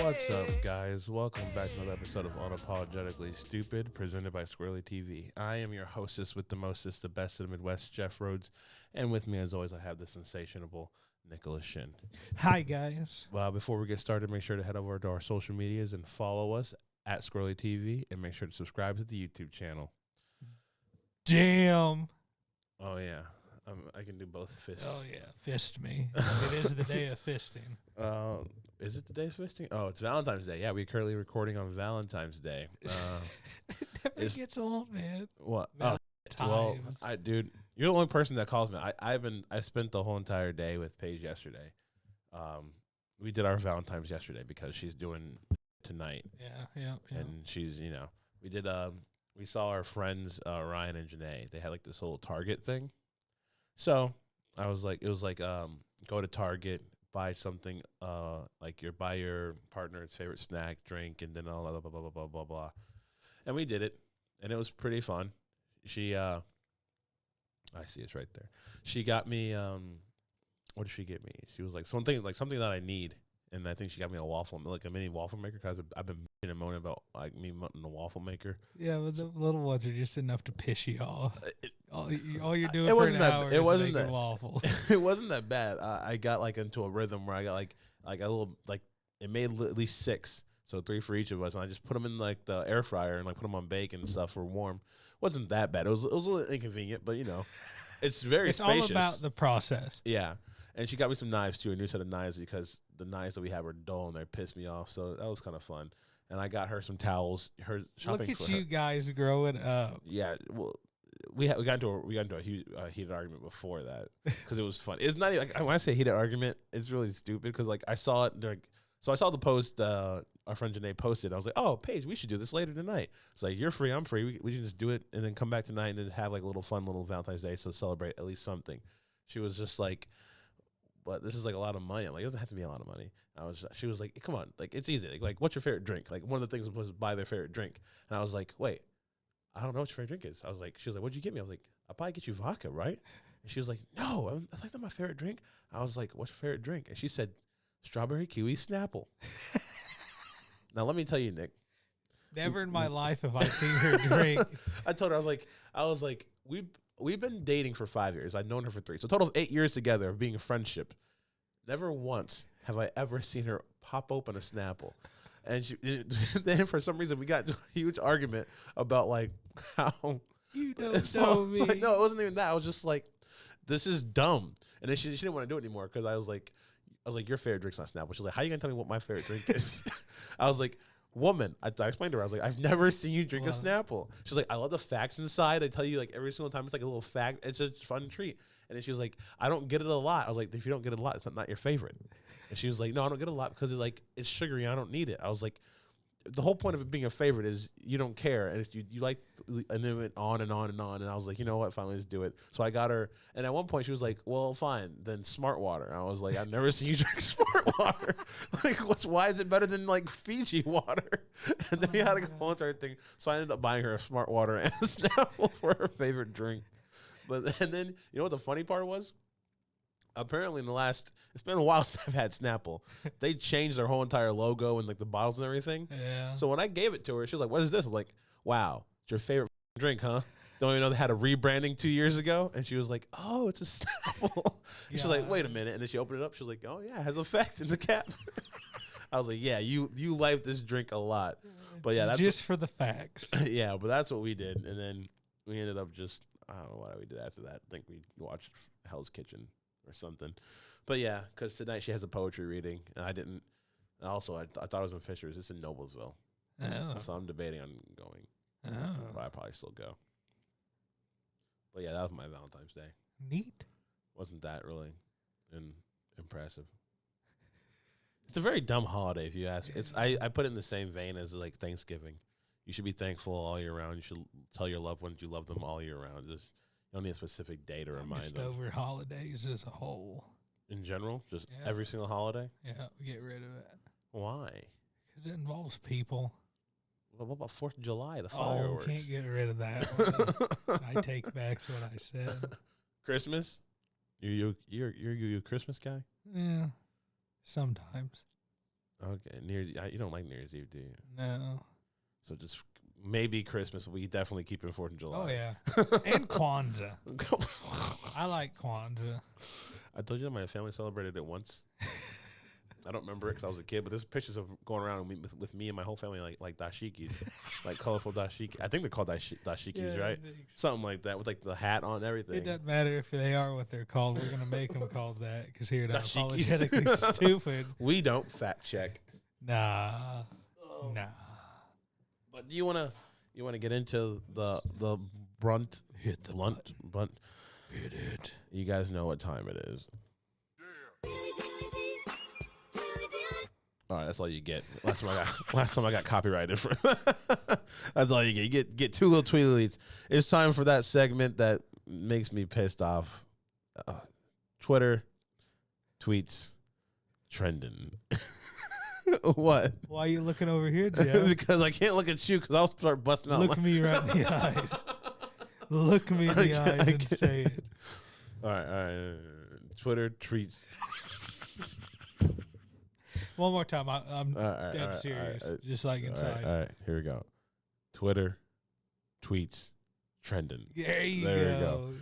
What's up, guys? Welcome back to another episode of Unapologetically Stupid, presented by Squirrely TV. I am your hostess with the mostest, the best of the Midwest, Jeff Rhodes, and with me, as always, I have the sensational Nicholas Shin. Hi, guys. Well, before we get started, make sure to head over to our social medias and follow us at Squirrely TV, and make sure to subscribe to the YouTube channel. Damn. Oh yeah, I can do both fists. Oh, yeah. Fist me. It is the day of fisting. Is it the day of fisting? Oh, it's Valentine's Day. Yeah, we're currently recording on Valentine's Day. It never gets old, man. What? Well, Dude, you're the only person that calls me. I spent the whole entire day with Paige yesterday. We did our Valentine's yesterday because she's doing tonight. Yeah. And she's, we saw our friends Ryan and Janae. They had like this whole Target thing. So I was like, go to Target, buy something, buy your partner's favorite snack, drink, and then all blah blah blah blah blah blah blah. And we did it, and it was pretty fun. She, I see it's right there. She got me, what did she get me? She was like something that I need, and I think she got me a mini waffle maker, because I've been bitching and moaning about like me wanting a waffle maker. Yeah, but the little ones are just enough to piss you off. All you're doing it for wasn't an that, hour it is wasn't making that, waffles. It wasn't that bad. I got like into a rhythm where I got like a little, like, it made at least 6, so 3 for each of us, and I just put them in like the air fryer and like put them on bacon and stuff for warm. Wasn't that bad. It was a little inconvenient, but it's very spacious. All about the process. Yeah. And she got me some knives too, a new set of knives, because the knives that we have are dull and they pissed me off. So that was kind of fun. And I got her some towels. Her shopping. Look at you guys growing up. Yeah. Well, we got into a huge heated argument before that because it was fun. It's not even, like, when I say heated argument, it's really stupid because like I saw it so I saw the post our friend Janae posted. I was like, oh, Paige, we should do this later tonight. It's like, you're free, I'm free. We can just do it and then come back tonight and then have like a little fun little Valentine's Day, so celebrate at least something. She was just like, but this is like a lot of money. I'm like, it doesn't have to be a lot of money. She was like, come on, like, it's easy. Like, what's your favorite drink? Like, one of the things was to buy their favorite drink. And I was like, wait, I don't know what your favorite drink is. She was like, what'd you get me? I was like, I'll probably get you vodka, right? And she was like, no, that's like not my favorite drink. I was like, what's your favorite drink? And she said, strawberry kiwi Snapple. Now, let me tell you, Nick. Never in my life have I seen her drink. I told her, I was like, we've been dating for 5 years. I've known her for 3. So a total of 8 years together of being a friendship. Never once have I ever seen her pop open a Snapple. And then for some reason we got into a huge argument about like how you don't know me. Like, no, it wasn't even that. I was just like, this is dumb. And then she didn't want to do it anymore because I was like, your favorite drink's not Snapple. She was like, how are you gonna tell me what my favorite drink is? I was like, woman, I explained to her, I was like, I've never seen you drink a Snapple. She's like, I love the facts inside. They tell you like every single time, it's like a little fact. It's a fun treat. And then she was like, I don't get it a lot. I was like, if you don't get it a lot, it's not your favorite. And she was like, no, I don't get it a lot because it's sugary. I don't need it. I was like, the whole point of it being a favorite is you don't care. And if you like, and then it went on and on and on. And I was like, you know what? Finally, let's do it. So I got her. And at one point she was like, well, fine. Then Smart Water. And I was like, I've never seen you drink Smart Water. Like, why is it better than like Fiji water? And then we had a whole entire thing. So I ended up buying her a Smart Water and a Snapple for her favorite drink. And then, you know what the funny part was? Apparently it's been a while since I've had Snapple. They changed their whole entire logo and like the bottles and everything. Yeah. So when I gave it to her, she was like, what is this? I was like, wow, it's your favorite drink, huh? Don't even know they had a rebranding 2 years ago? And she was like, oh, it's a Snapple. She's like, wait a minute. And then she opened it up. She was like, oh yeah, it has effect in the cap. I was like, yeah, you like this drink a lot. But yeah, that's just for the facts. Yeah, but that's what we did. And then we ended up just, I don't know what we did after that. I think we watched Hell's Kitchen or something. But yeah, because tonight she has a poetry reading, and I didn't. Also, I thought it was in Fishers. It's in Noblesville. Oh. So I'm debating on going. Oh. But I probably still go. But yeah, that was my Valentine's Day. Neat. Wasn't that really impressive? It's a very dumb holiday, if you ask me. I put it in the same vein as like Thanksgiving. You should be thankful all year round. You should tell your loved ones you love them all year round. You don't need a specific day to remind them. Just over holidays as a whole. In general? Just every single holiday? Yeah, get rid of it. Why? Because it involves people. Well, what about 4th of July, the fireworks? Oh, can't get rid of that one. I take back what I said. Christmas? You're a Christmas guy? Yeah, sometimes. Okay, you don't like New Year's Eve, do you? No. So just maybe Christmas, but we definitely keep it 4th of July. Oh yeah, and Kwanzaa. I like Kwanzaa. I told you that my family celebrated it once. I don't remember it because I was a kid, but there's pictures of going around with me and my whole family like dashikis, like colorful dashiki. I think they're called dashikis, Yeah, right? Something like that with like the hat on and everything. It doesn't matter if they are what they're called. We're gonna make them called that because here at Dashikis. Unapologetically Stupid. We don't fact check. Nah. But do you wanna get into the brunt? Hit the blunt. Hit it. You guys know what time it is. All right, that's all you get. Last time I got copyrighted for. That's all you get. You get 2 little tweets. It's time for that segment that makes me pissed off. Twitter tweets trending. What? Why are you looking over here, Jeff? Because I can't look at you because I'll start busting out. Look me right in the eyes. Look me in the eyes and say it. All right. Twitter tweets. One more time. I'm dead serious. Just like inside. All right. Here we go. Twitter tweets trending. There you go.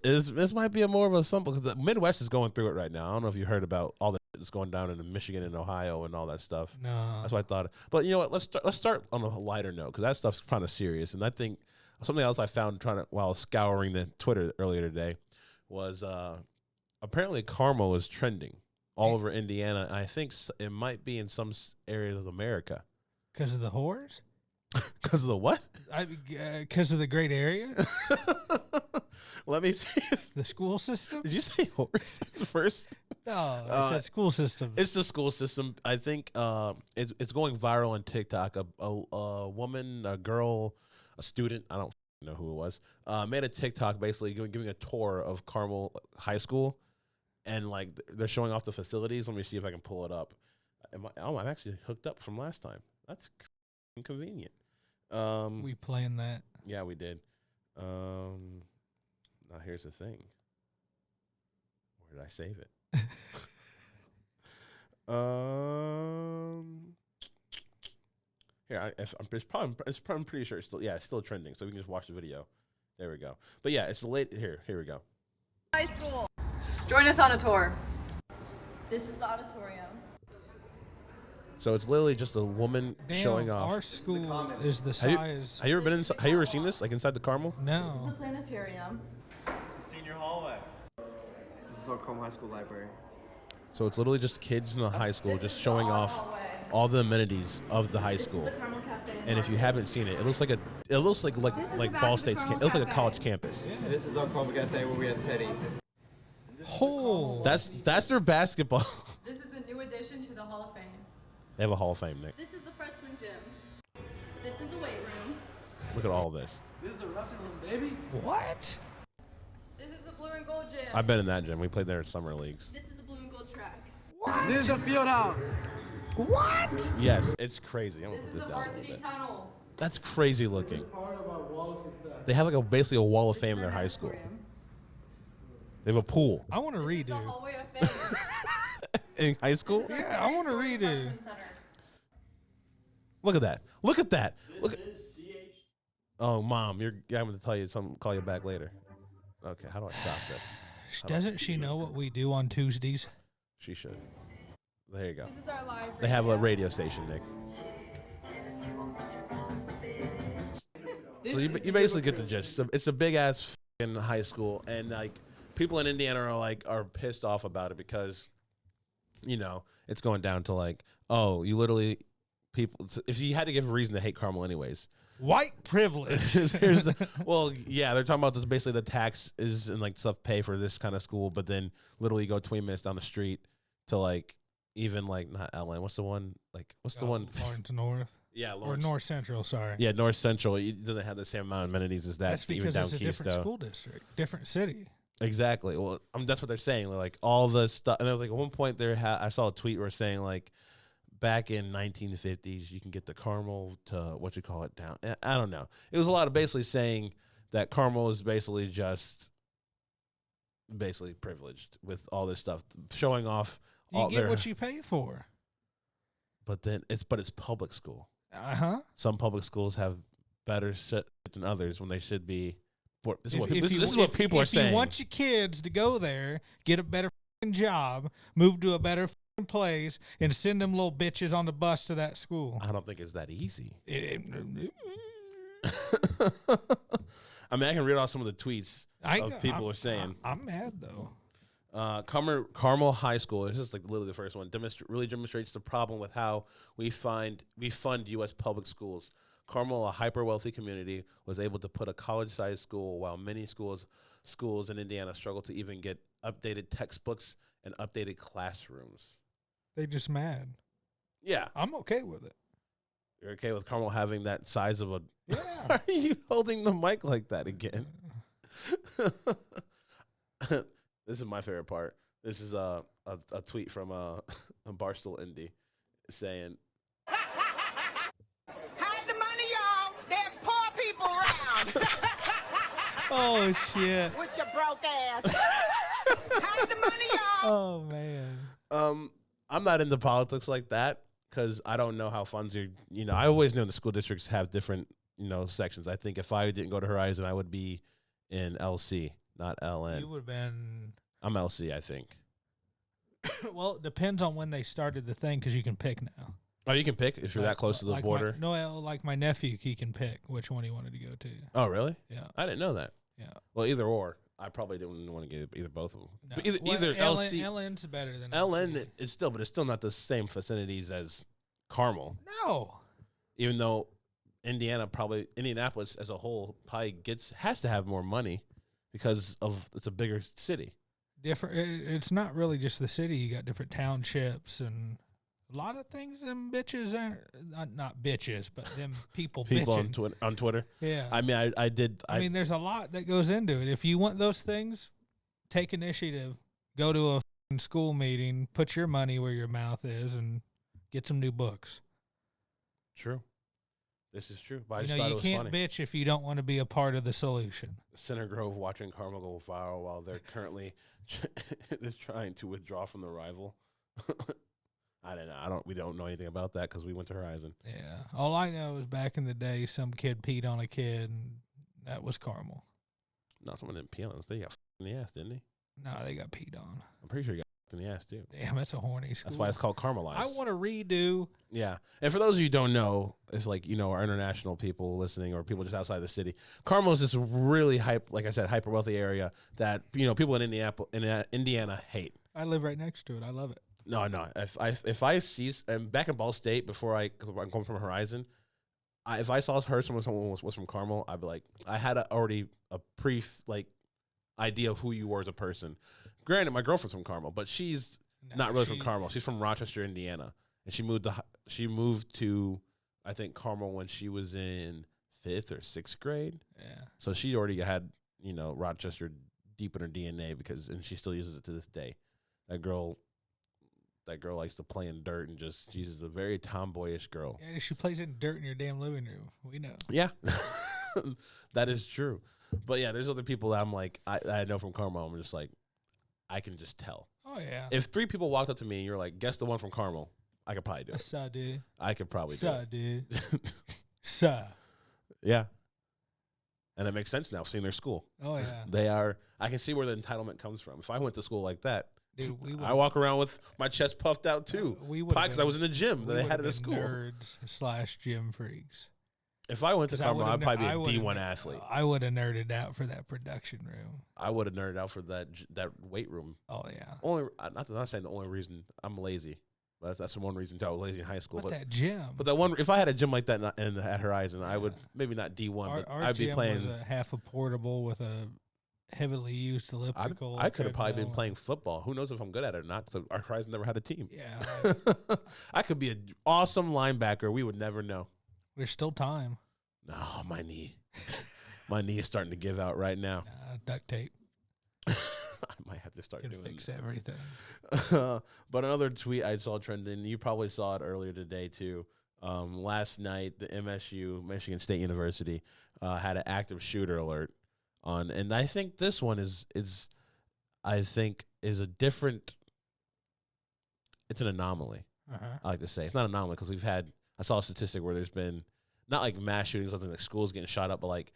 This might be more of a simple because the Midwest is going through it right now. I don't know if you heard about all the shit that's going down in Michigan and Ohio and all that stuff. No, that's what I thought. But you know what? Let's start on a lighter note because that stuff's kind of serious. And I think something else I found while scouring the Twitter earlier today was apparently caramel is trending all over Indiana. I think it might be in some areas of America. Because of the whores? Because of the what? Because of the great area? Let me see. The school system? Did you say horse first? No, I said school system. It's the school system. I think it's going viral on TikTok. A woman, a girl, a student, I don't know who it was, made a TikTok basically giving a tour of Carmel High School. And like they're showing off the facilities. Let me see if I can pull it up. I'm actually hooked up from last time. That's inconvenient. We playing that? Yeah, we did. Now here's the thing. Where did I save it? Here, I'm pretty sure it's still trending. So we can just watch the video. There we go. But yeah, it's late. Here we go. High school. Join us on a tour. This is the auditorium. So it's literally just a woman showing off. Our school is the size. Have you ever seen this like inside the Carmel? No. This is the planetarium. It's the senior hallway. This is our Carmel High School library. So it's literally just kids in the high school just showing off all the amenities of the high school. This is the Carmel Cafe. And if you haven't seen it, it looks like Ball State's it looks like a college campus. Yeah. This is our Carmel Cafe where we had Teddy. Oh. That's their basketball. This is the new addition to the Hall of Fame. They have a Hall of Fame, Nick. This is the freshman gym. This is the weight room. Look at all this. This is the wrestling room, baby. What? This is the blue and gold gym. I've been in that gym. We played there in summer leagues. This is the blue and gold track. What? This is the field house. What? Yes, it's crazy. I'm This gonna is put this the down a little varsity bit. tunnel. That's crazy looking. Part of our wall of success. They have like basically a wall of This fame is in their our high school. auditorium. They have a pool I want to This is the redo. hallway of fame. in high school. This is our Yeah, I wanna three-story redo. freshman center. Look at that. Look at that. Look at. Oh, mom, I'm going to tell you something. Call you back later. Okay, how do I stop this? Doesn't she know what we do on Tuesdays? She should. There you go. This is our library. They have a radio station, Nick. So you basically get the gist. So it's a big ass fucking high school, and like people in Indiana are pissed off about it because, you know, it's going down to like, oh, you literally people. If you had to give a reason to hate Carmel, anyways, White privilege. well, yeah, they're talking about this basically the taxes and like stuff pay for this kind of school, but then literally you go 20 minutes down the street to like even like not Ellen. What's the one? Like what's the one? Lawrence North. Yeah, Or Lawrence. North Central, sorry. Yeah, North Central. It doesn't have the same amount of amenities as that. That's even because down it's a different Keystone. school district, different city. Exactly. Well, that's what they're saying. They're like all the stuff. And there was like at one point I saw a tweet where saying like back in 1950s you can get the Carmel to what you call it down. I don't know. It was a lot of basically saying that Carmel is basically just basically privileged with all this stuff, showing off. You get what you pay for. but it's public school. Some public schools have better shit than others when they should be. This is what people are saying. If you want your kids to go there, get a better job, move to a better place, and send them little bitches on the bus to that school. I don't think it's that easy. I mean, I can read off some of the tweets people are saying. I'm mad though. Carmel High School, this is like literally the first one, really demonstrates the problem with how we fund U.S. public schools. Carmel, a hyper-wealthy community, was able to put a college-sized school, while many schools in Indiana struggle to even get updated textbooks and updated classrooms. They just mad. Yeah. I'm okay with it. You're okay with Carmel having that size of a... Yeah. Why are you holding the mic like that again? This is my favorite part. This is a tweet from a Barstool Indie saying... Hide the money, y'all. There's poor people around. Oh, shit. With your broke ass. Hide the money, y'all. Oh, man. I'm not into politics like that because I don't know how funds are. I always know the school districts have different, sections. I think if I didn't go to Horizon, I would be in LC, not LN. You would have been... I'm LC, I think. Well, it depends on when they started the thing because you can pick now. Oh, you can pick if you're that close to the border? Like my nephew, he can pick which one he wanted to go to. Oh, really? Yeah. I didn't know that. Yeah. Well, either or. I probably didn't want to get either both of them. No. But either LC. LN's better than LN, LC. But it's still not the same vicinities as Carmel. No. Even though Indianapolis as a whole probably has to have more money because it's a bigger city. Different. It's not really just the city. You got different townships and a lot of things. Them bitches aren't not bitches, but them people bitching. On Twitter. Yeah. I mean, I mean, there's a lot that goes into it. If you want those things, take initiative. Go to a school meeting. Put your money where your mouth is, and get some new books. True. This is true. But I you just thought it was can't funny. bitch if you don't want to be a part of the solution. Center Grove watching Carmel go viral while they're currently trying to withdraw from the rival. I don't know. We don't know anything about that because we went to Horizon. Yeah. All I know is back in the day, some kid peed on a kid, and that was Carmel. No, someone didn't pee on us. They got in the ass, didn't they? No, they got peed on. I'm pretty sure he got in the ass too. Damn, that's a horny school. That's why it's called Caramelized. I want to redo. Yeah. And for those of you who don't know, it's like, our international people listening or people just outside the city. Carmel is this really like I said, hyper wealthy area that, people in Indiana hate. I live right next to it. I love it. No. If I see, and back in Ball State before because I'm coming from Horizon, if I heard someone was from Carmel, I'd be like, I had already a idea of who you were as a person. Granted, my girlfriend's from Carmel, but she's not really from Carmel. She's from Rochester, Indiana, and she moved to I think Carmel when she was in 5th or 6th grade. Yeah. So she already had Rochester deep in her DNA and she still uses it to this day. That girl likes to play in dirt and she's a very tomboyish girl. Yeah, she plays in dirt in your damn living room. We know. Yeah, that is true. But yeah, there's other people that I'm like, I know from Carmel. I'm just like, I can just tell. Oh, yeah. If 3 people walked up to me and you're like, guess the one from Carmel, I could probably do it. Sir, dude. I could probably do it. Dude. Sir. Yeah. And it makes sense now, seeing their school. Oh, yeah. I can see where the entitlement comes from. If I went to school like that, dude, I walk around with my chest puffed out too. Because I was in the gym that they had at the school. Nerds/gym freaks. If I went to Carmel, I'd probably be a D1 athlete. I would have nerded out for that production room. I would have nerded out for that weight room. Oh, yeah. Not saying the only reason I'm lazy, but that's the one reason I was lazy in high school. But that gym. But that one, if I had a gym like that at Horizon, I would maybe not D1, but I'd be playing. Our gym was a half a portable with a heavily used elliptical. I could have probably been playing football. Who knows if I'm good at it or not? Because our Horizon never had a team. Yeah. I could be an awesome linebacker. We would never know. There's still time. No, my knee. My knee is starting to give out right now. Duct tape. I might have to start doing fix everything. But another tweet I saw trending, you probably saw it earlier today too. Last night, the Michigan State University, had an active shooter alert on, and I think this one is a different. It's an anomaly. I like to say it's not an anomaly because I saw a statistic where there's been not like mass shootings, something like schools getting shot up, but like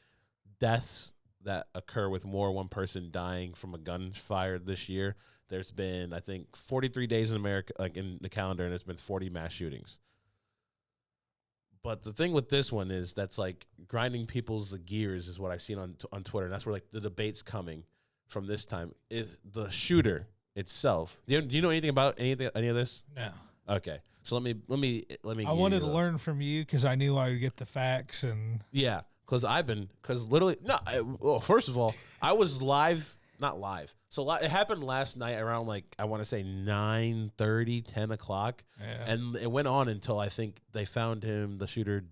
deaths that occur with more one person dying from a gun fired this year. There's been, I think, 43 days in America, like in the calendar, and there's been 40 mass shootings. But the thing with this one is that's like grinding people's gears is what I've seen on Twitter. And that's where like the debate's coming from this time. Is the shooter itself. Do you know anything about any of this? No. Okay. So let me. I wanted to learn from you because I knew I would get the facts and. Yeah, because literally well, first of all, I was not live. So it happened last night around like I want to say 9:30, 10 o'clock, and it went on until I think they found the shooter,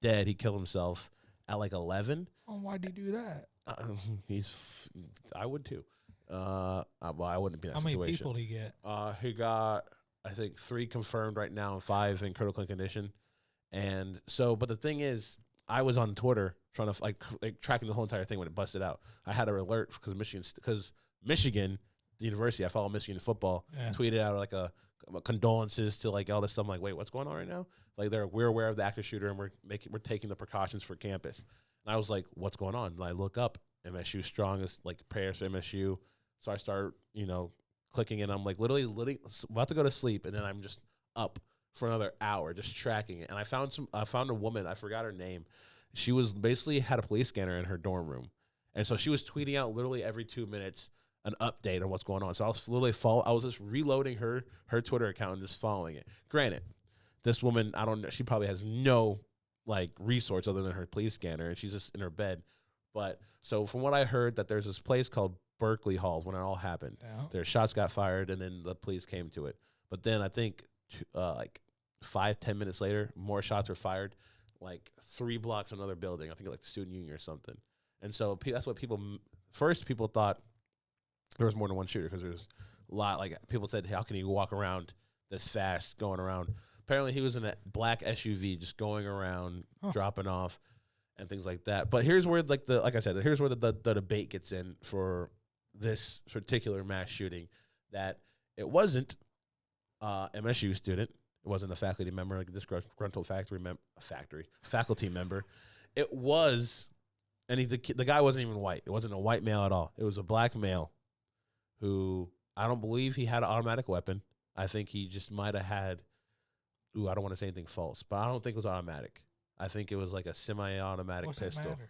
dead. He killed himself at like 11. Oh, why'd he do that? I would too. Well, I wouldn't be in that situation. How many situation. people did he get? He got, I think, 3 confirmed right now and 5 in critical condition. And so, but the thing is, I was on Twitter trying to like tracking the whole entire thing when it busted out. I had an alert because Michigan, the university, I follow Michigan football, tweeted out like a condolences to like all this stuff. I'm like, wait, what's going on right now? Like we're aware of the active shooter and we're taking the precautions for campus. And I was like, what's going on? And I look up MSU strongest like prayers for MSU. So I start, clicking and I'm like literally about to go to sleep. And then I'm just up for another hour just tracking it. And I found a woman, I forgot her name. She was basically had a police scanner in her dorm room. And so she was tweeting out literally every 2 minutes an update on what's going on. So I was literally I was just reloading her Twitter account and just following it. Granted, this woman, I don't know, she probably has no like resource other than her police scanner and she's just in her bed. But so from what I heard that there's this place called Berkeley Halls when it all happened. Yeah. Their shots got fired and then the police came to it. But then I think like 5-10 minutes later, more shots were fired, like 3 blocks from another building. I think like the student union or something. And so that's what people thought there was more than one shooter because there's a lot. Like people said, how can he walk around this fast, going around? Apparently, he was in a black SUV, just going around, dropping off, and things like that. But here's where like I said, here's where the debate gets in for this particular mass shooting. That it wasn't MSU student. It wasn't a faculty member, like a disgruntled faculty member. It was, and the guy wasn't even white. It wasn't a white male at all. It was a black male who I don't believe he had an automatic weapon. I think he just might have had, I don't want to say anything false, but I don't think it was automatic. I think it was like a semi-automatic pistol. What's it matter?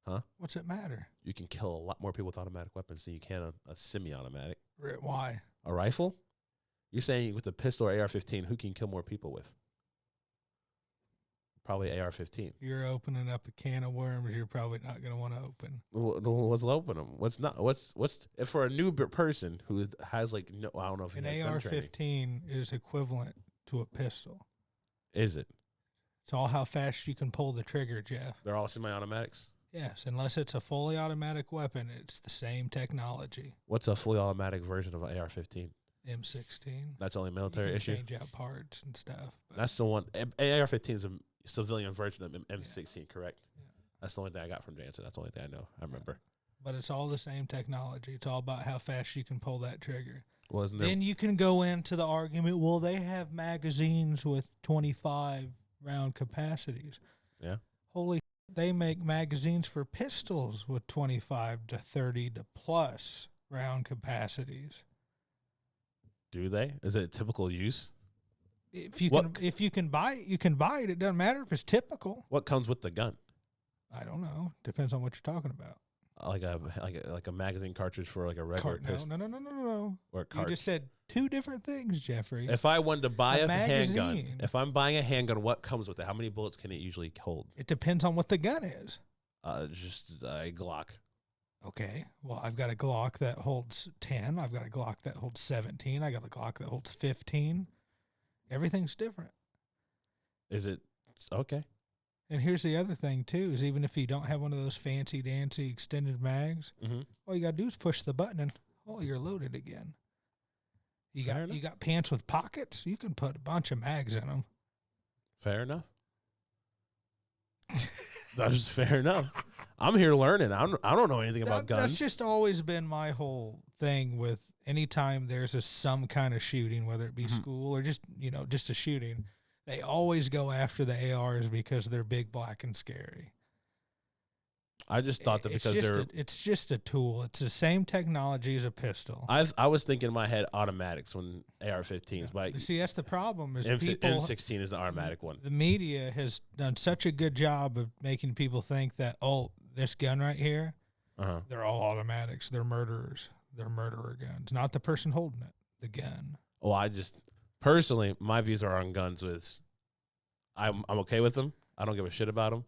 Huh? What's it matter? You can kill a lot more people with automatic weapons than you can a semi-automatic. Why? A rifle? You're saying with a pistol or AR-15, who can kill more people with? Probably AR-15. You're opening up a can of worms you're probably not going to want to open. What's open them? What's not? What's if for a new person who has like no? I don't know if an AR-15 is equivalent to a pistol. Is it? It's all how fast you can pull the trigger, Jeff. They're all semi-automatics. Yes, unless it's a fully automatic weapon, it's the same technology. What's a fully automatic version of an AR-15? M16. That's only military issue. Change out parts and stuff. That's the one. AR-15 is a civilian version of M16, correct? Yeah. That's the only thing I got from Jansen. That's the only thing I know. I remember. But it's all the same technology. It's all about how fast you can pull that trigger. Then you can go into the argument, well, they have magazines with 25 round capacities. Yeah. Holy, they make magazines for pistols with 25 to 30 to plus round capacities. Do they? Is it typical use? If you can buy it, you can buy it. It doesn't matter if it's typical. What comes with the gun? I don't know. Depends on what you're talking about. Like a magazine cartridge for like a regular pistol. No. Or you just said 2 different things, Jeffrey. If I wanted to buy a handgun, if I'm buying a handgun, what comes with it? How many bullets can it usually hold? It depends on what the gun is. Just a Glock. Okay. Well, I've got a Glock that holds 10. I've got a Glock that holds 17. I got a Glock that holds 15. Everything's different. Is it? Okay. And here's the other thing, too, is even if you don't have one of those fancy-dancy extended mags, all you got to do is push the button and, you're loaded again. You got pants with pockets? You can put a bunch of mags in them. Fair enough. That's fair enough. I'm here learning. I don't know anything about guns. That's just always been my whole thing with anytime there's some kind of shooting, whether it be school or just, just a shooting, they always go after the ARs because they're big, black, and scary. I just thought that because it's just a tool. It's the same technology as a pistol. I was thinking in my head automatics when AR-15s. But see, that's the problem. Is M16 is the automatic one. The media has done such a good job of making people think that, this gun right here, they're all automatics. They're murderers. They're murderer guns. Not the person holding it, the gun. Well, I just personally, my views are on guns with. I'm okay with them. I don't give a shit about them.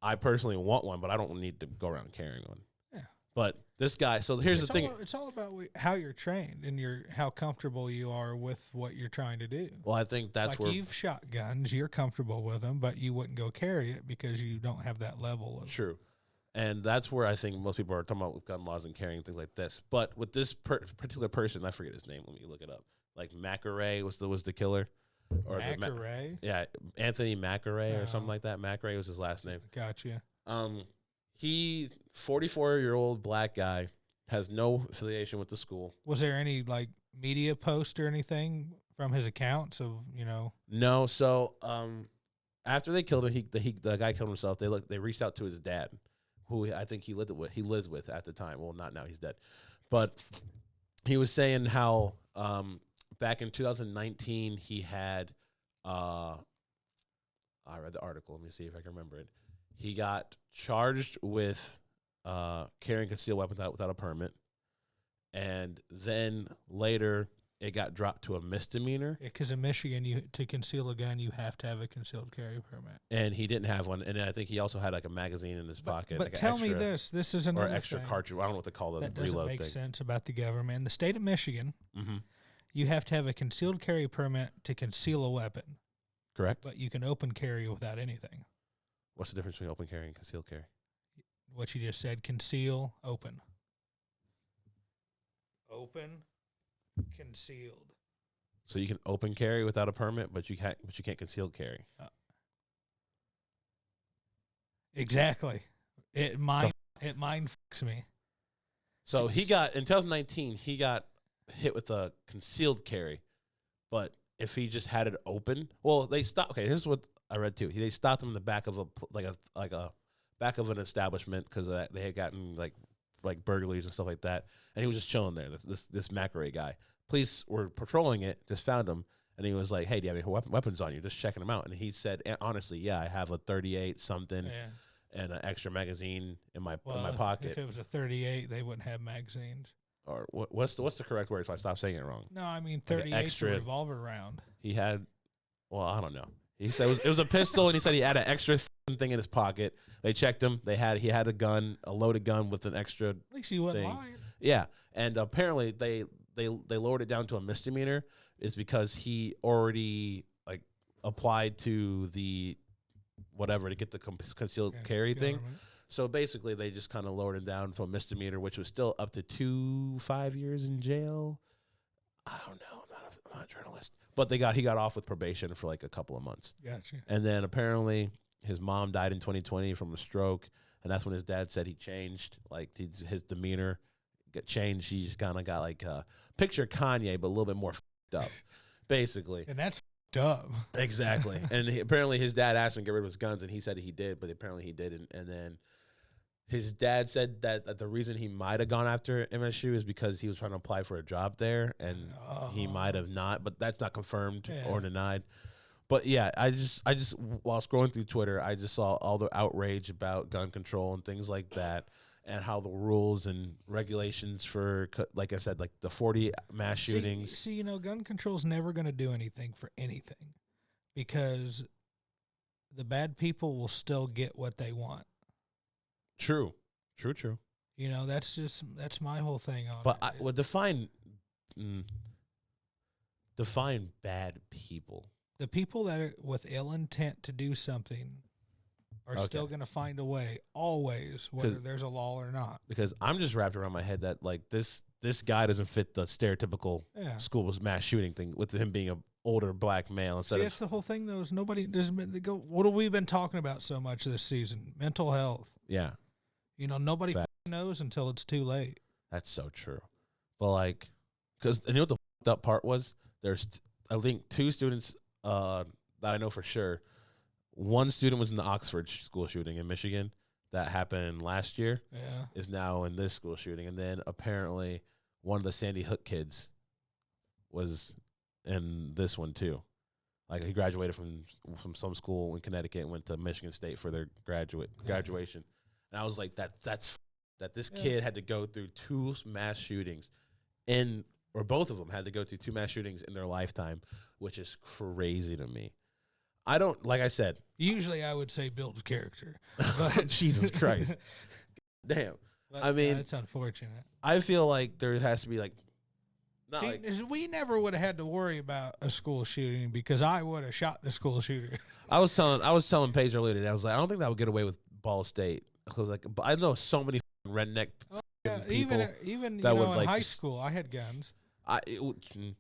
I personally want one, but I don't need to go around carrying one. Yeah. But this guy, so here's the thing. It's all about how you're trained and how comfortable you are with what you're trying to do. Well, I think that's where you've shot guns, you're comfortable with them, but you wouldn't go carry it because you don't have that level of. True. And that's where I think most people are talking about with gun laws and carrying things like this. But with this particular person, I forget his name. Let me look it up. Like Macaray was the killer. Or Macaray? Anthony Macaray or something like that. Macaray was his last name. Gotcha. He 44-year-old black guy, has no affiliation with the school. Was there any media post or anything from his accounts of No. So after they killed him, the guy killed himself. They reached out to his dad, who I think he lives with at the time. Well, not now, he's dead. But he was saying how back in 2019 he had I read the article. Let me see if I can remember it. He got charged with carrying concealed weapons without a permit, and then later it got dropped to a misdemeanor. Because in Michigan, to conceal a gun, you have to have a concealed carry permit. And he didn't have one. And I think he also had a magazine in his pocket. But tell me this is another or extra thing cartridge. I don't know what to call it. That doesn't make sense about the government. In the state of Michigan, you have to have a concealed carry permit to conceal a weapon. Correct. But you can open carry without anything. What's the difference between open carry and concealed carry? What you just said, conceal, open. Open, concealed. So you can open carry without a permit, but you can't concealed carry. Exactly. It mind fucks me. So he got in 2019, he got hit with a concealed carry, but if he just had it open, well, they stopped. Okay, this is what I read too. They stopped him in the back of a back of an establishment because they had gotten like burglaries and stuff like that, and he was just chilling there. This Macaray guy. Police were patrolling it, just found him, and he was like, "Hey, do you have any weapons on you?" Just checking him out, and he said, "Honestly, yeah, I have a 38 something." Yeah. And an extra magazine in my pocket. If it was a 38, they wouldn't have magazines. Or what's the correct word if I stop saying it wrong? No, I mean 38's a revolver round. He had, I don't know. He said it was a pistol, and he said he had an extra thing in his pocket. They checked him. He had a gun, a loaded gun with an extra. At least he wasn't lying. Yeah, and apparently they lowered it down to a misdemeanor is because he already applied to the whatever to get the concealed carry thing. So basically, they just kind of lowered him down to a misdemeanor, which was still up to 5 years in jail. I don't know. I'm not a journalist, but he got off with probation for a couple of months. Gotcha. And then apparently his mom died in 2020 from a stroke, and that's when his dad said he changed, his demeanor got changed. He just kind of got picture Kanye, but a little bit more f***ed up, basically. And that's up. Exactly. And apparently his dad asked him to get rid of his guns, and he said he did, but apparently he didn't. And then his dad said that the reason he might have gone after MSU is because he was trying to apply for a job there, and he might have not, but that's not confirmed or denied. But yeah, I just while scrolling through Twitter, I just saw all the outrage about gun control and things like that, and how the rules and regulations for, like I said, the 40 mass shootings. See, gun control's never going to do anything for anything, because the bad people will still get what they want. True. That's my whole thing on it. But define bad people. The people that are with ill intent to do something are still going to find a way, always, whether there's a law or not. Because I'm just wrapped around my head that this guy doesn't fit the stereotypical school mass shooting thing, with him being an older black male. That's the whole thing, though. Is nobody doesn't go. What have we been talking about so much this season? Mental health. Yeah. Nobody knows until it's too late. That's so true. But Because you know what the fucked up part was? There's, I think, 2 students that I know for sure. One student was in the Oxford school shooting in Michigan that happened last year. Yeah. Is now in this school shooting. And then apparently one of the Sandy Hook kids was in this one too. Like he graduated from some school in Connecticut and went to Michigan State for their graduation. And I was like, that's that this kid had to go through 2 mass shootings or both of them had to go through 2 mass shootings in their lifetime, which is crazy to me. I don't, like I said. Usually I would say builds character. But Jesus Christ. Damn. But, I mean. it's unfortunate. I feel like there has to be like. See, we never would have had to worry about a school shooting because I would have shot the school shooter. I was telling Paige earlier today, I was like, I don't think that would get away with Ball State. I was like, I know so many redneck people even that would in like high school, I had guns.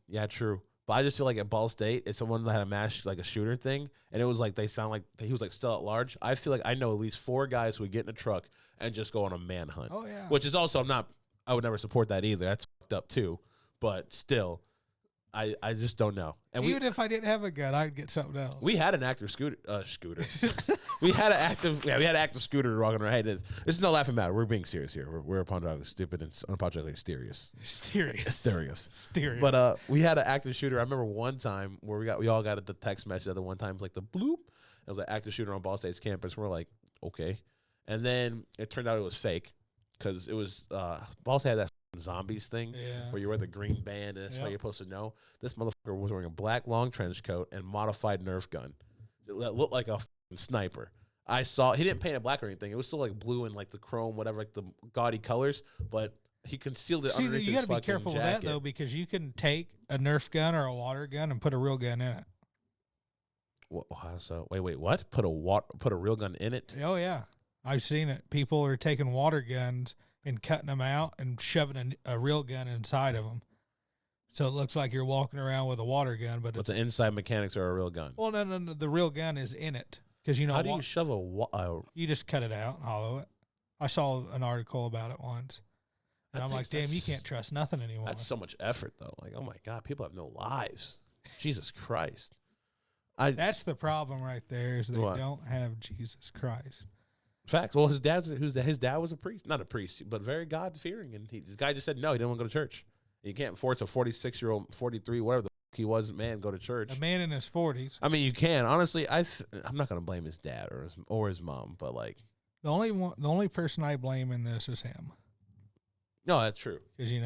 Yeah, true. But I just feel like at Ball State, if someone had a like a shooter thing, and it was like they sound like he was like still at large, I feel like I know at least 4 guys who would get in a truck and just go on a manhunt. Oh yeah. Which is also I would never support that either. That's fucked up too. But still, I just don't know. And even if I didn't have a gun, I'd get something else. We had an active scooter. we had an active scooter walking around. Hey, this is no laughing matter. We're being serious here. We're unapologetically stupid and unapologetically mysterious. Mysterious. But we had an active shooter. I remember one time where we all got the text message at the one time. It was like the bloop. It was an active shooter on Ball State's campus. We're like, okay. And then it turned out it was fake because it was Ball State had that zombies thing where you wear the green band and that's how you're supposed to know. This motherfucker was wearing a black long trench coat and modified Nerf gun that looked like a sniper. I saw he didn't paint it black or anything. It was still like blue and like the chrome, whatever, like the gaudy colors, but he concealed it underneath his fucking jacket. You got to be careful with that though, because you can take a Nerf gun or a water gun and put a real gun in it. So wait, what? Put a real gun in it? Oh yeah, I've seen it. People are taking water guns and cutting them out and shoving a real gun inside of them. So it looks like you're walking around with a water gun, but the inside mechanics are a real gun. Well, no, the real gun is in it. Because how do you shove you just cut it out and hollow it. I saw an article about it once. And I'm like, damn, you can't trust nothing anymore. That's so much effort, though. Like, oh my God, people have no lives. Jesus Christ. That's the problem right there is they don't have Jesus Christ. Fact. Well, his dad was a priest, not a priest, but very God fearing, and the guy just said no, he didn't want to go to church. You can't force a 46-year-old, 43, whatever the fuck he was, man, go to church. A man in his 40s. I mean, you can honestly. I'm not gonna blame his dad or his mom, but like the only person I blame in this is him. No, that's true. Because you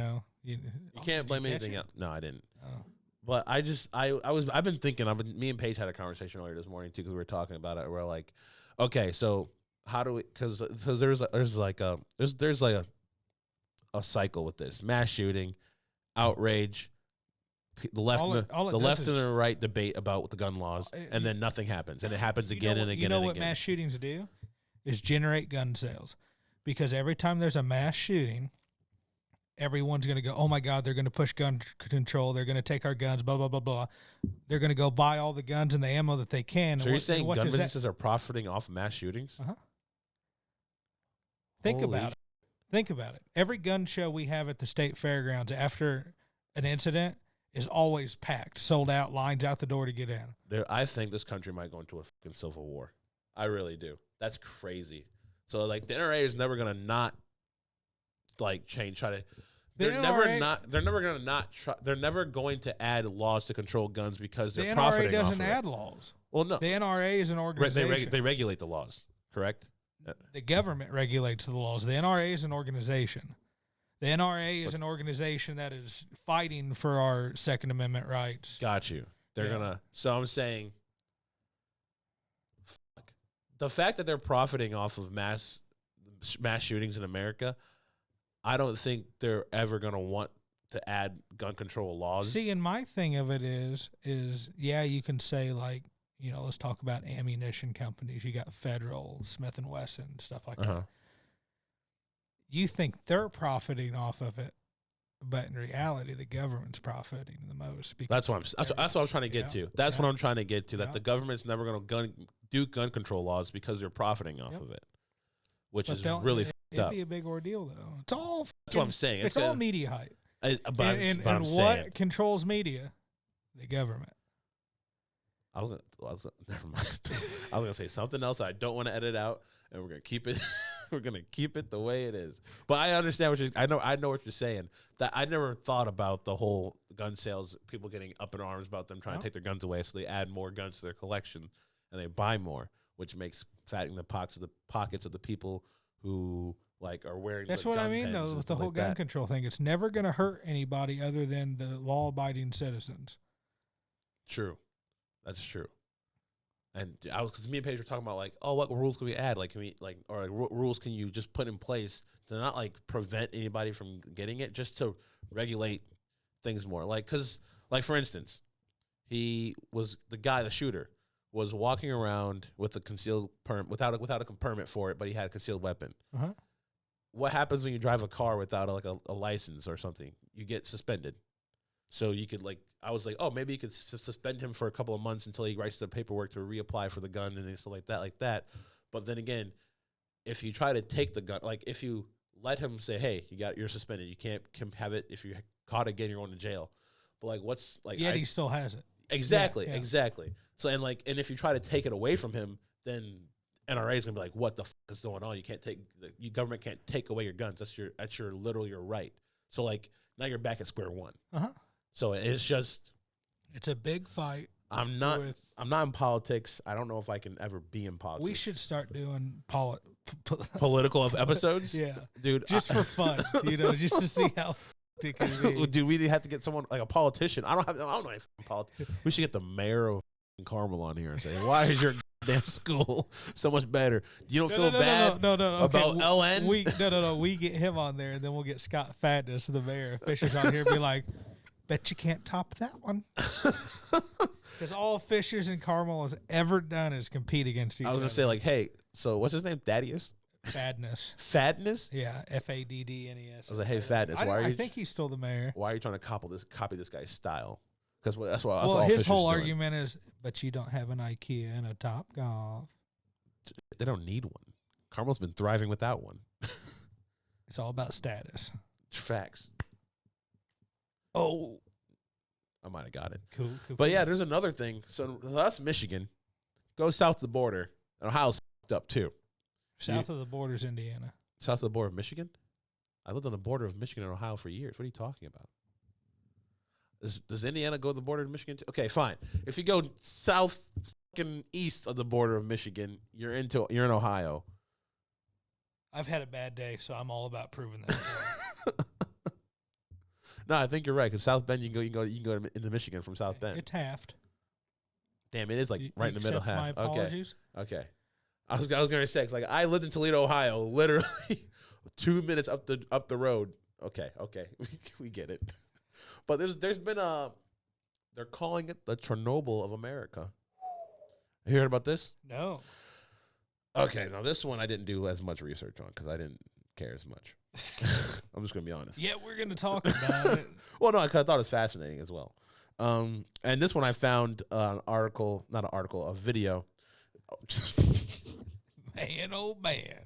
can't blame anything else. No, I didn't. Oh. But I've been thinking. Me and Paige had a conversation earlier this morning too because we were talking about it. We're like, okay, so how do we? Because there's like a cycle with this mass shooting, outrage, the left and the right debate about the gun laws, and then nothing happens, and it happens again and again. You know what mass shootings do? Is generate gun sales, because every time there's a mass shooting, everyone's going to go, oh my God, they're going to push gun control. They're going to take our guns, blah, blah, blah, blah. They're going to go buy all the guns and the ammo that they can. So you're saying gun businesses are profiting off mass shootings? Uh-huh. Think about it. Every gun show we have at the state fairgrounds after an incident is always packed, sold out, lines out the door to get in. Dude, I think this country might go into a fucking civil war. I really do. That's crazy. So like the NRA is never going to not like change, try to. They're never going to add laws to control guns because they're profiting off of it. The NRA doesn't add laws. Well, no. The NRA is an organization. They regulate the laws, correct? The government regulates the laws. The NRA is an organization. The NRA is an organization that is fighting for our Second Amendment rights. Got you. They're gonna. So I'm saying, the fact that they're profiting off of mass shootings in America, I don't think they're ever gonna want to add gun control laws. See, and my thing of it is you can say like, let's talk about ammunition companies. You got Federal, Smith & Wesson, stuff like that. You think they're profiting off of it, but in reality, the government's profiting the most. That's what I'm trying to get to. That's what I'm trying to get to, that the government's never going to do gun control laws because they're profiting off of it, which is really fucked up. It'd be a big ordeal, though. That's what I'm saying. It's all media hype. And I'm what saying, controls media? The government. Never mind. I was gonna say something else I don't want to edit out, and we're gonna keep it. We're gonna keep it the way it is. But I understand what I know what you're saying. That I never thought about the whole gun sales. People getting up in arms about them trying to take their guns away, so they add more guns to their collection and they buy more, which makes fattening the pockets of the people who like are wearing. That's the what gun I mean, though, with the whole gun control thing. It's never going to hurt anybody other than the law-abiding citizens. True. That's true. And because me and Paige were talking about like, oh, what rules can we add? Like, can we rules can you just put in place to not like prevent anybody from getting it, just to regulate things more? Like, because like for instance, the shooter was walking around with a concealed without a permit for it, but he had a concealed weapon. Uh-huh. What happens when you drive a car without a license or something? You get suspended. So you could I was like, oh, maybe you could suspend him for a couple of months until he writes the paperwork to reapply for the gun and stuff like that. But then again, if you try to take the gun, like if you let him say, hey, you're suspended, you can't have it. If you're caught again, you're going to jail. But like, what's like? Yet he still has it. Exactly, exactly. So and if you try to take it away from him, then NRA is gonna be like, what the fuck is going on? You can't your government can't take away your guns. That's your literal your right. So like now you're back at square one. Uh-huh. So it's a big fight. I'm not in politics. I don't know if I can ever be in politics. We should start doing political episodes. Yeah, dude, just for fun, just to see how. Dude, we have to get someone like a politician. I don't know if politics. We should get the mayor of Carmel on here and say, why is your damn school so much better? You don't feel bad about LN? We get him on there, and then we'll get Scott Fatness, the mayor of Fisher's, on here and be like, bet you can't top that one. Because all Fishers and Carmel has ever done is compete against each other. I was going to say, like, hey, so what's his name? Thaddeus? Fadness. Fadness? Yeah, Faddnes. I was like, hey, Fadness, I think he's still the mayor. Why are you trying to copy this guy's style? Because that's what well, all his Fisher's whole doing. argument is, but you don't have an IKEA and a Top Golf. They don't need one. Carmel's been thriving without one. It's all about status. Facts. Oh. I might have got it. Cool. But yeah, there's another thing. So that's Michigan. Go south of the border. And Ohio's up too. South of the border is Indiana. South of the border of Michigan? I lived on the border of Michigan and Ohio for years. What are you talking about? Does Indiana go to the border of Michigan too? Okay, fine. If you go south fucking east of the border of Michigan, you're in Ohio. I've had a bad day, so I'm all about proving that. No, I think you're right. Because South Bend, you can go into Michigan from South Bend. It's Taft. Damn, it is like right in the middle. Half. My apologies. Okay. I was gonna say, 'cause, like, I lived in Toledo, Ohio, literally 2 minutes up the road. Okay, we get it. But there's been they're calling it the Chernobyl of America. You heard about this? No. Okay, now this one I didn't do as much research on because I didn't care as much. I'm just gonna be honest. Yeah, we're gonna talk about it. Well, no, I thought it was fascinating as well. And this one I found a video. Man, oh man.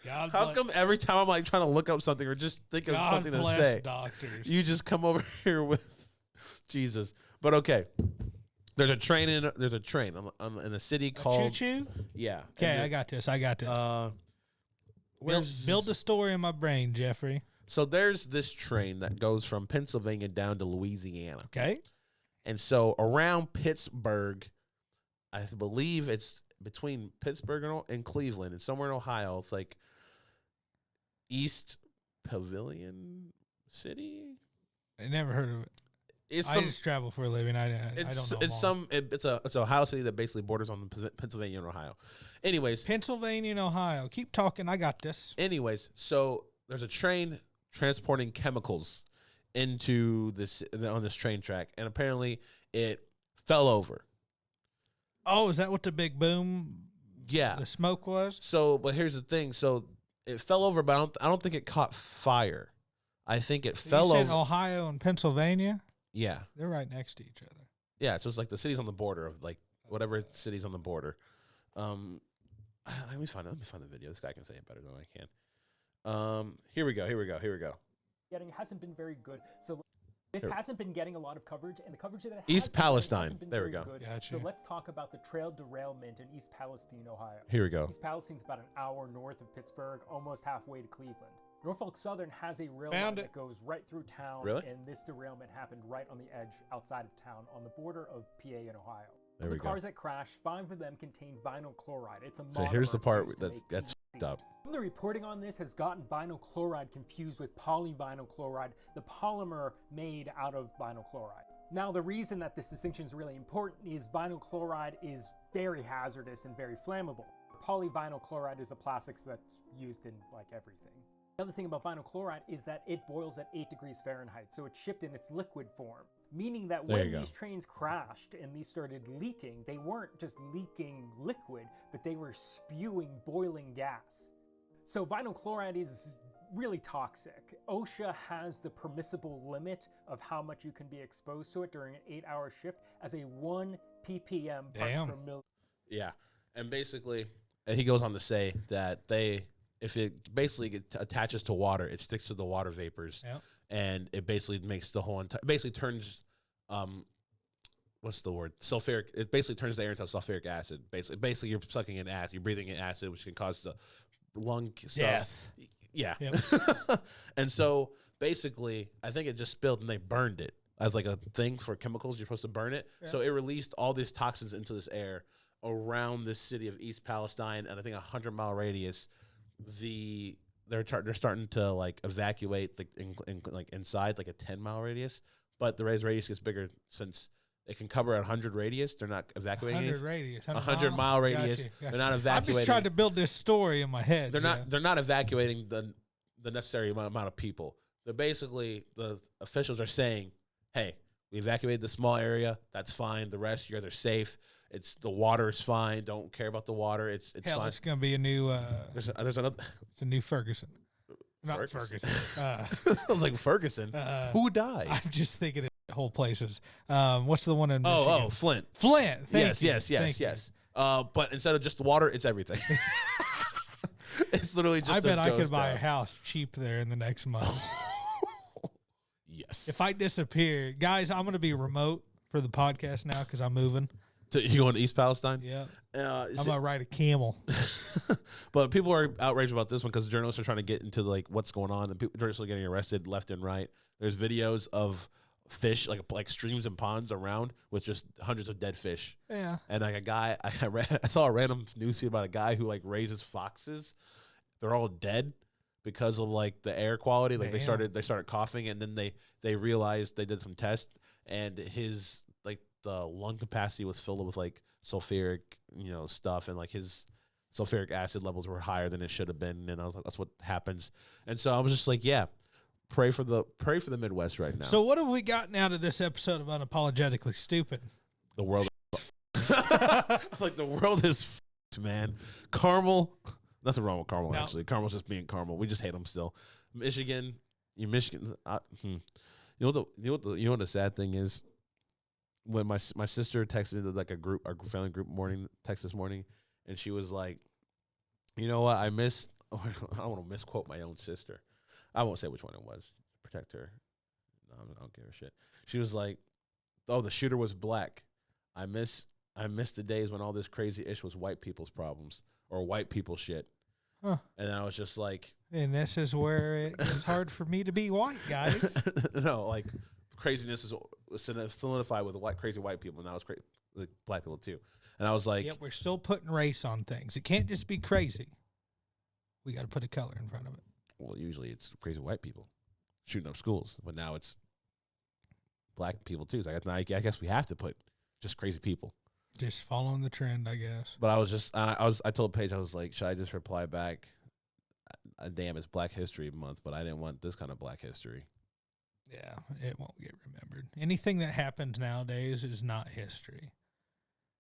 God How come every time I'm like trying to look up something or just think of something to say, doctors. you just come over here with Jesus? But okay, there's a train in a city called Choo-choo? Yeah. Okay, I got this. Build the story in my brain, Jeffrey. So there's this train that goes from Pennsylvania down to Louisiana. Okay. And so around Pittsburgh, I believe it's between Pittsburgh and Cleveland, and somewhere in Ohio, it's like East Pavilion City. I never heard of it. I just travel for a living. I don't know. It's a Ohio city that basically borders on the Pennsylvania and Ohio. Anyways, Pennsylvania and Ohio. Keep talking. I got this. Anyways, so there's a train transporting chemicals into on this train track, and apparently it fell over. Oh, is that what the big boom? Yeah, the smoke was. So, but here's the thing. So it fell over, but I don't think it caught fire. I think it fell over. Ohio and Pennsylvania. Yeah, they're right next to each other. Yeah, so it's like the cities on the border of like whatever cities on the border. Let me find the video. This guy can say it better than I can. Here we go. getting hasn't been very good. So this hasn't been getting a lot of coverage, and the coverage that it has East been getting Palestine. hasn't been There we very go. good. Gotcha. So let's talk about the trail derailment in East Palestine, Ohio. Here we go. East Palestine's about an hour north of Pittsburgh, almost halfway to Cleveland. Norfolk Southern has a rail line that goes right through town, Really? and this derailment happened right on the edge outside of town on the border of PA and Ohio. There the we go. cars that crashed, 5 of them contained vinyl chloride. It's a So here's the monomer part used to that's make that's PVC. f***ed up. Some of the reporting on this has gotten vinyl chloride confused with polyvinyl chloride, the polymer made out of vinyl chloride. Now, the reason that this distinction is really important is vinyl chloride is very hazardous and very flammable. Polyvinyl chloride is a plastic that's used in like everything. The other thing about vinyl chloride is that it boils at 8 degrees Fahrenheit, so it's shipped in its liquid form. Meaning that There when you go. these trains crashed and these started leaking, they weren't just leaking liquid, but they were spewing boiling gas. So vinyl chloride is really toxic. OSHA has the permissible limit of how much you can be exposed to it during an 8-hour shift as a 1 ppm part per million. Yeah, and basically, and he goes on to say that if it basically attaches to water, it sticks to the water vapors, and it basically makes the whole basically turns, what's the word? Sulfuric. It basically turns the air into sulfuric acid. Basically, you're sucking in acid, you're breathing in acid, which can cause the lung death. Yeah, Yep. and so basically, I think it just spilled and they burned it as like a thing for chemicals. You're supposed to burn it, so it released all these toxins into this air around this city of East Palestine, and I think 100-mile radius. They're starting to like evacuate like inside like a 10-mile radius, but the radius gets bigger since it can cover a 100 radius. They're not evacuating 100 anything. radius. 100-mile radius. Gotcha. They're not I'm evacuating. just trying to build this story in my head. They're not evacuating the necessary amount of people. They're basically, the officials are saying, hey, we evacuated the small area. That's fine. The rest, you guys are safe. The water is fine. Don't care about the water. It's Hell, fine. it's gonna be a new. There's another. It's a new Ferguson. Not Ferguson. I was like, Ferguson. Who died? I'm just thinking of whole places. What's the one in Michigan? Flint. Flint. Thank you. Yes. But instead of just water, it's everything. It's literally just. I bet I could ghost buy town. a house cheap there in the next month. Yes. If I disappear, guys, I'm gonna be remote for the podcast now because I'm moving. You going to East Palestine? Yeah. I'm gonna ride a camel. But people are outraged about this one because journalists are trying to get into like what's going on, and journalists are getting arrested left and right. There's videos of fish, like streams and ponds around with just hundreds of dead fish. Yeah. And like a guy, I saw a random news feed about a guy who like raises foxes. They're all dead because of like the air quality. Like they started coughing, and then they realized they did some tests, and his like the lung capacity was filled with like sulfuric stuff, and like his sulfuric acid levels were higher than it should have been. And I was like, that's what happens. And so I was just like, yeah, pray for the Midwest right now. So what have we gotten out of this episode of Unapologetically Stupid? The world, like the world is f***ed, man. Caramel, nothing wrong with Caramel. No. Actually, Caramel's just being Caramel. We just hate him still. Michigan. You know what the sad thing is? When my sister texted like our family group text this morning, and she was like, you know what, I don't want to misquote my own sister. I won't say which one it was. Protect her. No, I don't give a shit. She was like, oh, the shooter was black. I miss the days when all this crazy ish was white people's problems or white people shit. Huh. And I was just like, And this is where it gets hard for me to be white, guys. no, like craziness is solidified with crazy white people, and now it's like black people too. And I was like, Yet we're still putting race on things. It can't just be crazy. We got to put a color in front of it. well, usually it's crazy white people shooting up schools, but now it's black people too. So I guess we have to put just crazy people. Just following the trend, I guess. But I told Paige, I was like, should I just reply back? Damn, it's Black History Month, but I didn't want this kind of Black history. Yeah, it won't get remembered. Anything that happens nowadays is not history.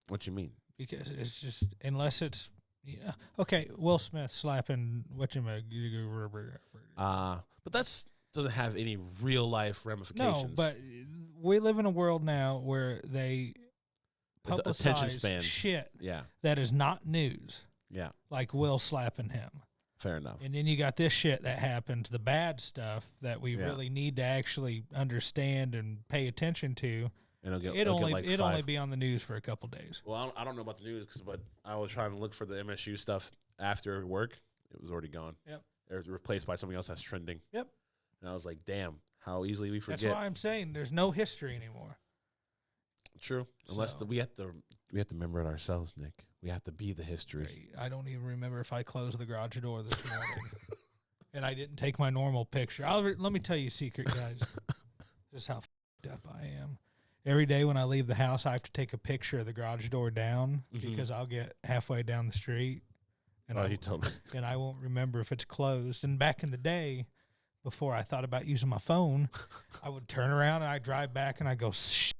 What you mean? Because it's just, unless it's, okay, Will Smith slapping but that doesn't have any real life ramifications. no, but we live in a world now where they It's attention publicize span. shit Yeah, that is not news, yeah. like Will slapping him. Fair enough. And then you got this shit that happens, the bad stuff that we really need to actually understand and pay attention to. And it'll only be on the news for a couple days. Well, I don't know about the news, but I was trying to look for the MSU stuff after work. It was already gone. Yep. It was replaced by something else that's trending. Yep. And I was like, damn, how easily we forget. That's why I'm saying there's no history anymore. True. Unless we have to remember it ourselves, Nick. We have to be the history. I don't even remember if I closed the garage door this morning. And I didn't take my normal picture. Let me tell you a secret, guys. Just how f***ed up I am. Every day when I leave the house, I have to take a picture of the garage door down because I'll get halfway down the street. And he told me. And I won't remember if it's closed. And back in the day, before I thought about using my phone, I would turn around and I'd drive back and I'd go, shit,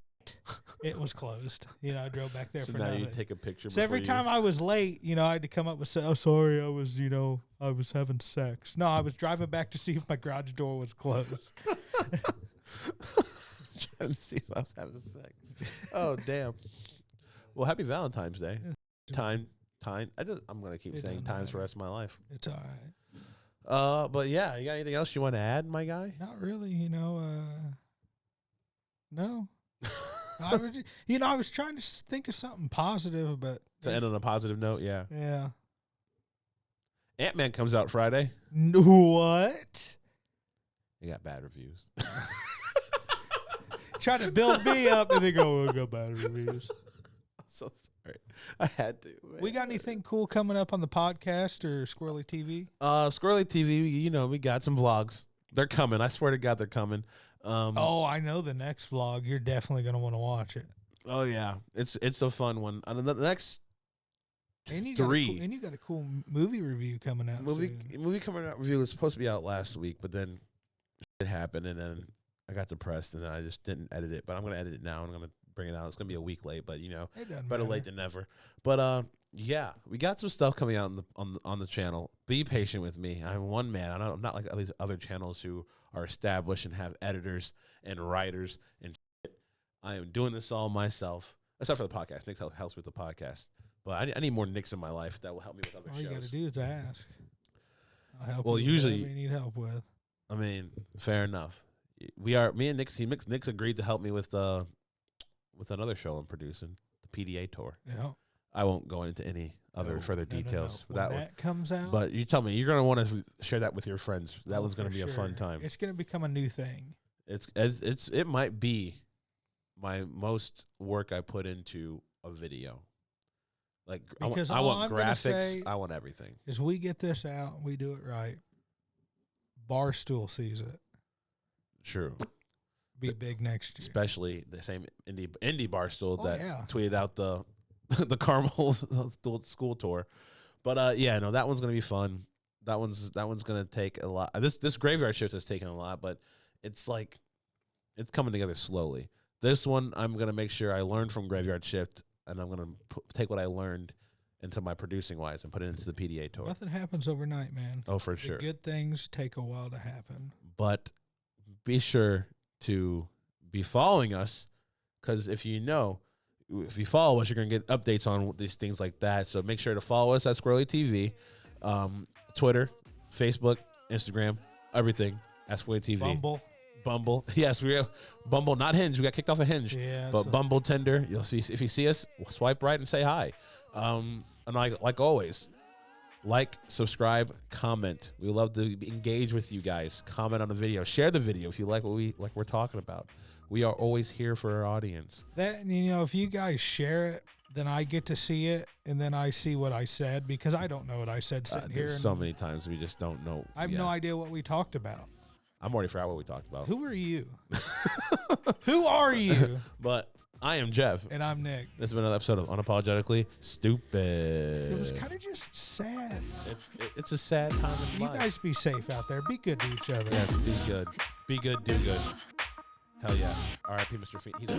it was closed. I drove back there for now nothing. You take a picture. So every time I was late, I had to come up with, oh, sorry, I was having sex. No, I was driving back to see if my garage door was closed. Trying to see if I was having sex. Oh, damn. Well, happy Valentine's Day. I'm gonna keep saying times for the rest of my life. It's all right. But yeah, you got anything else you want to add, my guy? Not really, no. I was trying to think of something positive, but To end on a positive note, yeah. Yeah. Ant-Man comes out Friday. What? He got bad reviews. Try to build me up and they go, we got bad reviews. I'm so sorry. I had to. Man. We got anything cool coming up on the podcast or Squirrely TV? Squirrely TV, we got some vlogs. They're coming. I swear to God, they're coming. I know the next vlog. You're definitely going to want to watch it. Oh, yeah. It's a fun one. And the next and you three. And you got a cool movie review coming out Movie coming out review was supposed to be out last week, but then it happened, and then I got depressed, and I just didn't edit it. But I'm going to edit it now, and I'm going to bring it out. It's going to be a week late, but, better late than never. But, yeah, we got some stuff coming out on the channel. Be patient with me. I'm one man. I'm not like all these other channels who are established and have editors and writers and shit. I am doing this all myself, except for the podcast. Nick helps with the podcast. But I need more Nicks in my life that will help me with other shows. All you got to do is ask. I'll help well, you usually, with whatever you need help with. I mean, fair enough. Me and Nick's agreed to help me with another show I'm producing, the PDA tour. Yeah. I won't go into any other further details. No. When that comes out. But you tell me, you're going to want to share that with your friends. That one's going to be a fun time. It's going to become a new thing. It might be my most work I put into a video. Like, because I want graphics. I want everything. As we get this out, we do it right. Barstool sees it. True. Be big next year. Especially the same indie Barstool that tweeted out the Carmel school tour. But that one's gonna be fun. That one's gonna take a lot. This graveyard shift has taken a lot, but it's like it's coming together slowly. This one I'm gonna make sure I learn from graveyard shift, and I'm gonna take what I learned into my producing wise and put it into the PDA tour. Nothing happens overnight, man. Oh, for sure. Good things take a while to happen. But be sure to be following us, because if you follow us, you're going to get updates on these things like that. So make sure to follow us at Squirrely TV, Twitter, Facebook, Instagram, everything at Squirrely TV. Bumble. Yes, we have Bumble, not Hinge. We got kicked off of Hinge. Yeah, but Bumble, Tinder. You'll see if you see us, swipe right and say hi. And like always, like, subscribe, comment. We love to engage with you guys. Comment on the video. Share the video if you like what we're talking about. We are always here for our audience. That, if you guys share it, then I get to see it, and then I see what I said, because I don't know what I said sitting here. So many times we just don't know. I have no idea what we talked about. I'm already forgot what we talked about. Who are you? Who are you? But I am Jeff. And I'm Nick. This has been another episode of Unapologetically Stupid. It was kind of just sad. It's a sad time in life. You guys be safe out there. Be good to each other. Yes, be good. Be good, do good. Hell yeah. R.I.P. Mr. Feet. He's